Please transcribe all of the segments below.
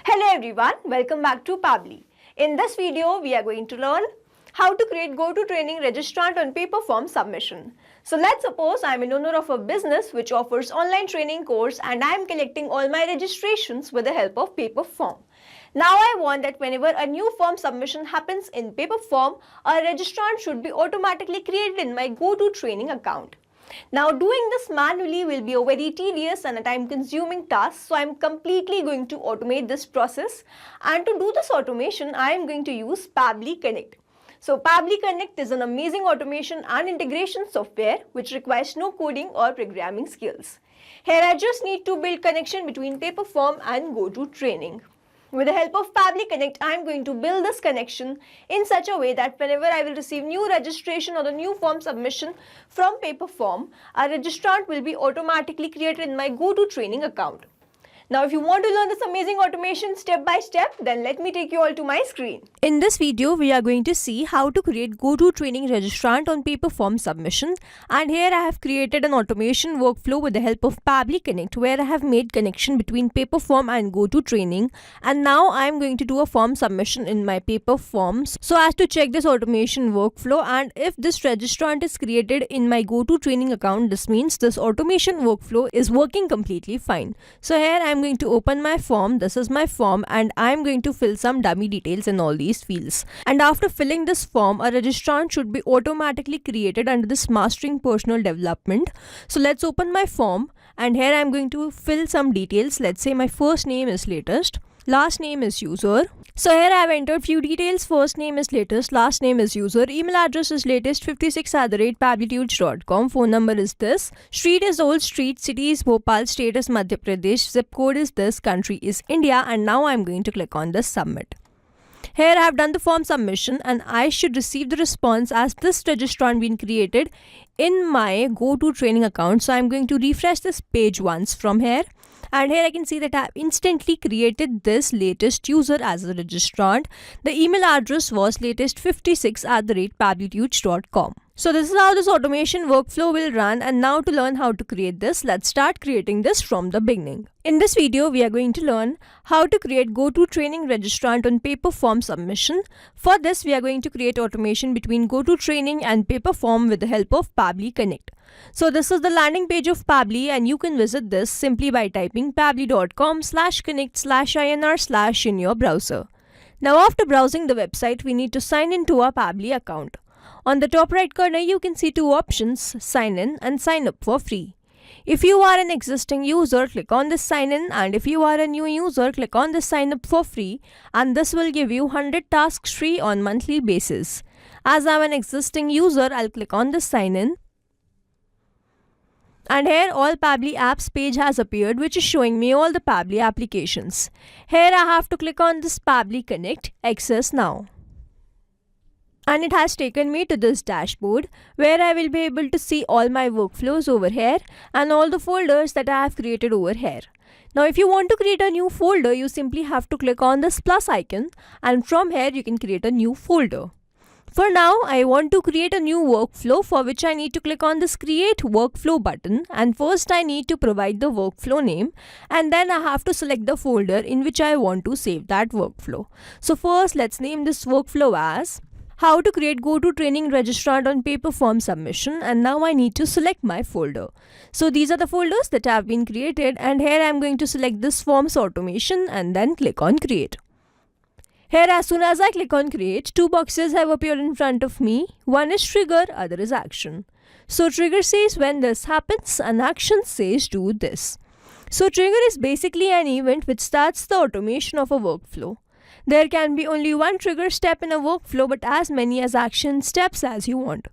Hello everyone, welcome back to Pabbly. In this video, we are going to learn how to create GoToTraining registrant on paper form submission. So let's suppose I am an owner of a business which offers online training course and I am collecting all my registrations with the help of paper form. Now I want that whenever a new form submission happens in paper form, a registrant should be automatically created in my GoToTraining account. Now doing this manually will be a very tedious and a time consuming task, so I am completely going to automate this process, and to do this automation I am going to use Pabbly Connect. So Pabbly Connect is an amazing automation and integration software which requires no coding or programming skills. Here I just need to build connection between paper form and GoToTraining. With the help of Pabbly Connect, I am going to build this connection in such a way that whenever I will receive new registration or the new form submission from paper form, a registrant will be automatically created in my GoToTraining account. Now if you want to learn this amazing automation step by step, then let me take you all to my screen. In this video, we are going to see how to create GoToTraining registrant on paper form submission, and here I have created an automation workflow with the help of Pabbly Connect where I have made connection between paper form and GoToTraining, and now I am going to do a form submission in my paper forms so as to check this automation workflow, and if this registrant is created in my GoToTraining account, this means this automation workflow is working completely fine. So here I am going to open my form. This is my form and I am going to fill some dummy details in all these fields. And after filling this form, a registrant should be automatically created under this Mastering Personal Development. So let's open my form, and here I am going to fill some details. Let's say my first name is latest, last name is user. So here I have entered few details. First name is latest, last name is user, email address is latest56@pabblytudes.com, phone number is this, street is Old Street, city is Bhopal, state is Madhya Pradesh, zip code is this, country is India, and now I am going to click on this submit. Here I have done the form submission and I should receive the response as this registrant been created in my GoToTraining account. So I am going to refresh this page once from here. And here I can see that I have instantly created this latest user as a registrant. The email address was latest56@pabblytudes.com. So this is how this automation workflow will run, and now to learn how to create this, let's start creating this from the beginning. In this video, we are going to learn how to create GoToTraining registrant on paper form submission. For this, we are going to create automation between GoToTraining and paper form with the help of Pabbly Connect. So this is the landing page of Pabbly, and you can visit this simply by typing pabbly.com/connect/inr/ in your browser. Now after browsing the website, we need to sign in to our Pabbly account. On the top right corner, you can see two options, sign in and sign up for free. If you are an existing user, click on this sign in, and if you are a new user, click on this sign up for free, and this will give you 100 tasks free on monthly basis. As I am an existing user, I'll click on this sign in. And here all Pabbly apps page has appeared, which is showing me all the Pabbly applications. Here I have to click on this Pabbly Connect, access now. And it has taken me to this dashboard where I will be able to see all my workflows over here and all the folders that I have created over here. Now if you want to create a new folder, you simply have to click on this plus icon, and from here you can create a new folder. For now, I want to create a new workflow, for which I need to click on this create workflow button, and first I need to provide the workflow name, and then I have to select the folder in which I want to save that workflow. So first let's name this workflow as how to create GoToTraining registrant on paper form submission, and now I need to select my folder. So these are the folders that have been created, and here I am going to select this forms automation and then click on create. Here as soon as I click on create, two boxes have appeared in front of me. One is trigger, other is action. So trigger says when this happens and action says do this. So trigger is basically an event which starts the automation of a workflow. There can be only one trigger step in a workflow, but as many as action steps as you want.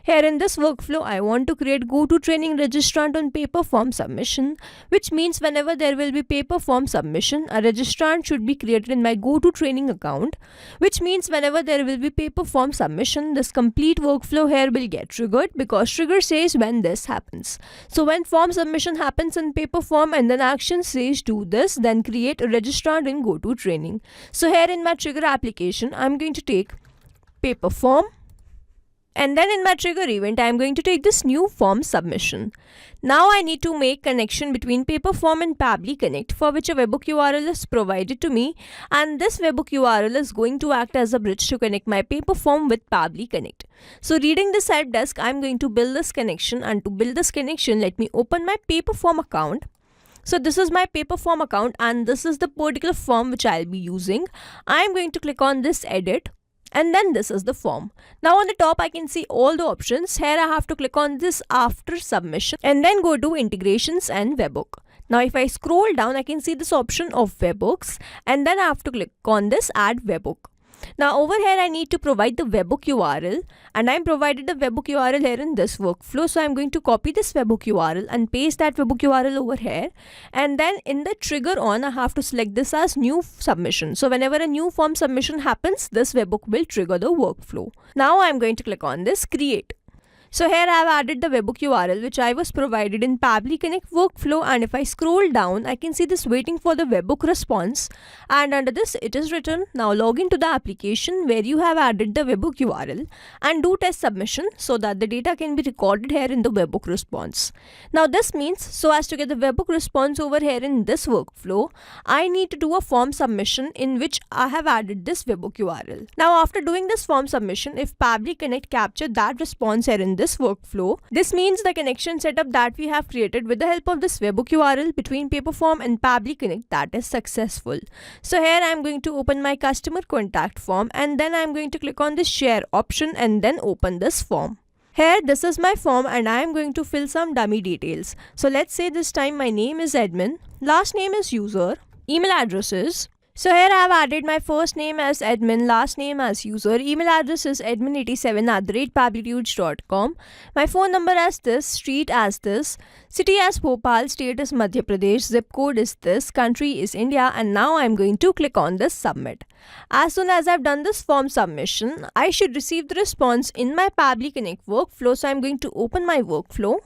Here in this workflow, I want to create GoToTraining registrant on paper form submission, which means whenever there will be paper form submission, a registrant should be created in my GoToTraining account, which means whenever there will be paper form submission, this complete workflow here will get triggered, because trigger says when this happens. So when form submission happens in paper form and then action says do this, then create a registrant in GoToTraining. So here in my trigger application, I'm going to take paper form, And then in my trigger event, I am going to take this new form submission. Now I need to make connection between Paperform and Pabbly Connect, for which a webhook URL is provided to me, and this webhook URL is going to act as a bridge to connect my Paperform with Pabbly Connect. So reading this help desk, I am going to build this connection, and to build this connection, let me open my Paperform account. So this is my Paperform account, and this is the particular form which I'll be using. I am going to click on this edit. And then this is the form. Now on the top I can see all the options. Here I have to click on this after submission and then go to integrations and webhook. Now if I scroll down, I can see this option of webhooks, and then I have to click on this add webhook. Now over here I need to provide the webhook URL, and I am provided the webhook URL here in this workflow. So I am going to copy this webhook URL and paste that webhook URL over here, and then in the trigger on I have to select this as new submission. So whenever a new form submission happens, this webhook will trigger the workflow. Now I am going to click on this create. So here I have added the webhook URL which I was provided in Pabbly Connect workflow, and if I scroll down I can see this waiting for the webhook response, and under this it is written now log into the application where you have added the webhook URL and do test submission so that the data can be recorded here in the webhook response. Now this means so as to get the webhook response over here in this workflow, I need to do a form submission in which I have added this webhook URL. Now after doing this form submission, if Pabbly Connect captured that response here in this workflow, this means the connection setup that we have created with the help of this webhook URL between Paperform and Pabbly Connect, that is successful. So here I am going to open my customer contact form, and then I am going to click on this share option and then open this form. Here this is my form, and I am going to fill some dummy details. So let's say this time my name is admin, last name is user, email address is. So here I have added my first name as admin, last name as user, email address is admin87@pablitudes.com, my phone number as this, street as this, city as Bhopal, state is Madhya Pradesh, zip code is this, country is India, and now I am going to click on this submit. As soon as I have done this form submission, I should receive the response in my Pabbly Connect workflow. So I am going to open my workflow.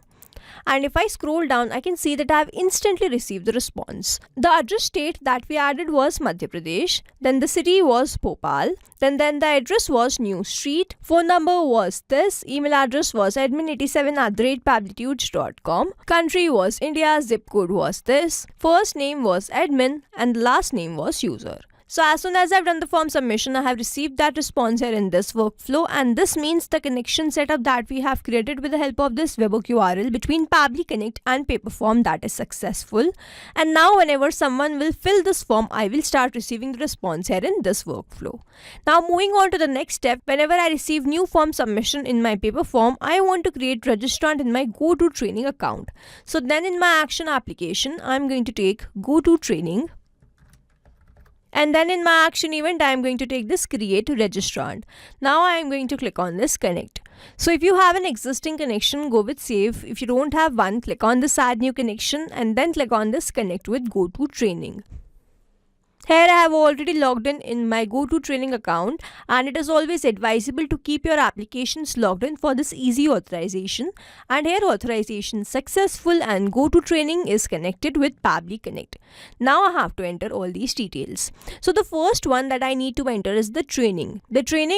And if I scroll down, I can see that I have instantly received the response. The address state that we added was Madhya Pradesh, then the city was Bhopal, then the address was New Street, phone number was this, email address was admin87@pablitudes.com, country was India, zip code was this, first name was admin, and the last name was user. So as soon as I've done the form submission, I have received that response here in this workflow, and this means the connection setup that we have created with the help of this webhook URL between Pabbly Connect and Paperform, that is successful. And now whenever someone will fill this form, I will start receiving the response here in this workflow. Now moving on to the next step, whenever I receive new form submission in my Paperform, I want to create registrant in my GoToTraining account. So then in my action application, I'm going to take GoToTraining. And then in my action event, I am going to take this create registrant. Now I am going to click on this connect. So if you have an existing connection, go with save. If you don't have one, click on this add new connection and then click on this connect with GoToTraining. Here I have already logged in my GoToTraining account, and it is always advisable to keep your applications logged in for this easy authorization. And here authorization successful and GoToTraining is connected with Pabbly Connect. Now I have to enter all these details. So the first one that I need to enter is the training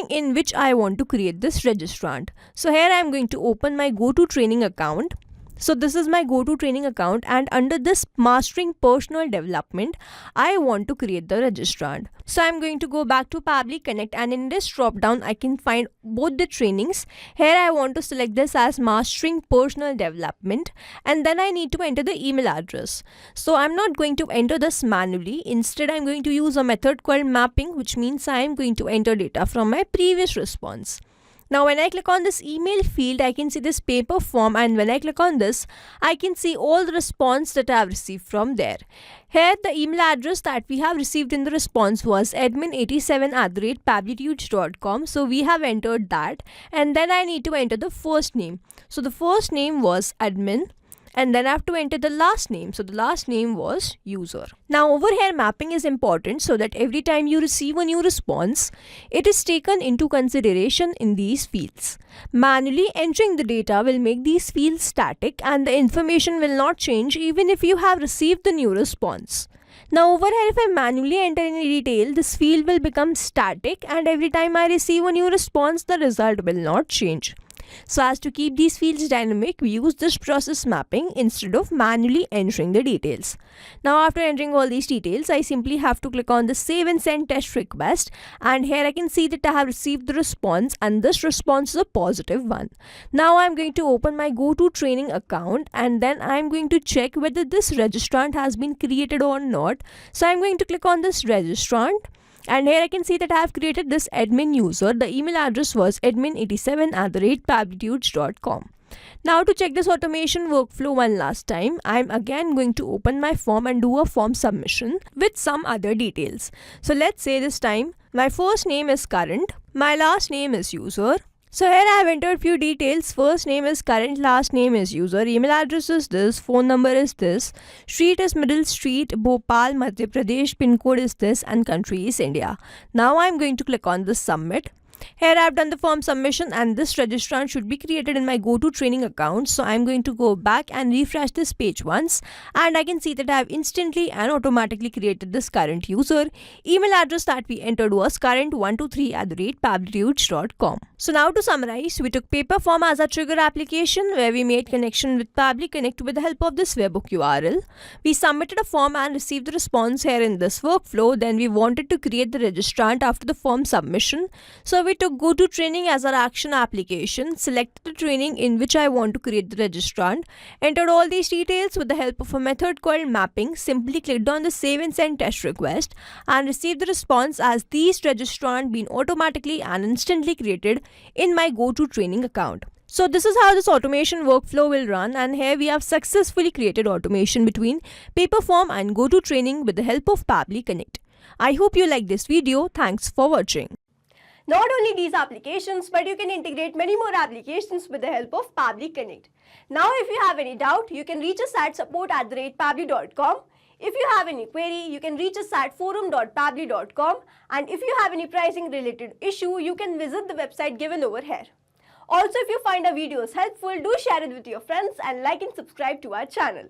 in which I want to create this registrant. So here I am going to open my GoToTraining account. So this is my GoToTraining account, and under this mastering personal development, I want to create the registrant. So I'm going to go back to Pabbly Connect, and in this drop down I can find both the trainings. Here I want to select this as mastering personal development, and then I need to enter the email address. So I'm not going to enter this manually. Instead I'm going to use a method called mapping, which means I am going to enter data from my previous response. Now when I click on this email field, I can see this Paperform, and when I click on this, I can see all the response that I have received from there. Here the email address that we have received in the response was admin87@pablitudes.com. So we have entered that, and then I need to enter the first name. So the first name was admin, and then I have to enter the last name. So the last name was user. Now over here mapping is important so that every time you receive a new response, it is taken into consideration in these fields. Manually entering the data will make these fields static, and the information will not change even if you have received the new response. Now over here, if I manually enter any detail, this field will become static, and every time I receive a new response, the result will not change. So as to keep these fields dynamic, we use this process mapping instead of manually entering the details. Now after entering all these details, I simply have to click on the save and send test request, and here I can see that I have received the response, and this response is a positive one. Now I'm going to open my GoToTraining account, and then I'm going to check whether this registrant has been created or not. So I'm going to click on this registrant, and here I can see that I have created this admin user. The email address was admin87@pablitudes.com. Now to check this automation workflow one last time, I'm again going to open my form and do a form submission with some other details. So let's say this time my first name is current, my last name is user. So here I have entered few details. First name is current, last name is user, email address is this, phone number is this, street is Middle Street, Bhopal, Madhya Pradesh, pin code is this, and country is India. Now I'm going to click on this submit. Here I have done the form submission, and this registrant should be created in my GoToTraining account. So I'm going to go back and refresh this page once, and I can see that I have instantly and automatically created this current user. Email address that we entered was current123@pablitudes.com. So now to summarize, we took Paperform as a trigger application where we made connection with Pabbly Connect with the help of this webhook URL. We submitted a form and received the response here in this workflow. Then we wanted to create the registrant after the form submission. So we took GoToTraining as our action application, selected the training in which I want to create the registrant, entered all these details with the help of a method called mapping, simply clicked on the save and send test request, and received the response as these registrant been automatically and instantly created in my GoToTraining account. So this is how this automation workflow will run, and here we have successfully created automation between Paperform and GoToTraining with the help of Pabbly Connect. I hope you like this video. Thanks for watching. Not only these applications, but you can integrate many more applications with the help of Pabbly Connect. Now if you have any doubt, you can reach us at support@pabbly.com. If you have any query, you can reach us at forum.pabbly.com, and if you have any pricing related issue, you can visit the website given over here. Also, if you find our videos helpful, do share it with your friends and like and subscribe to our channel.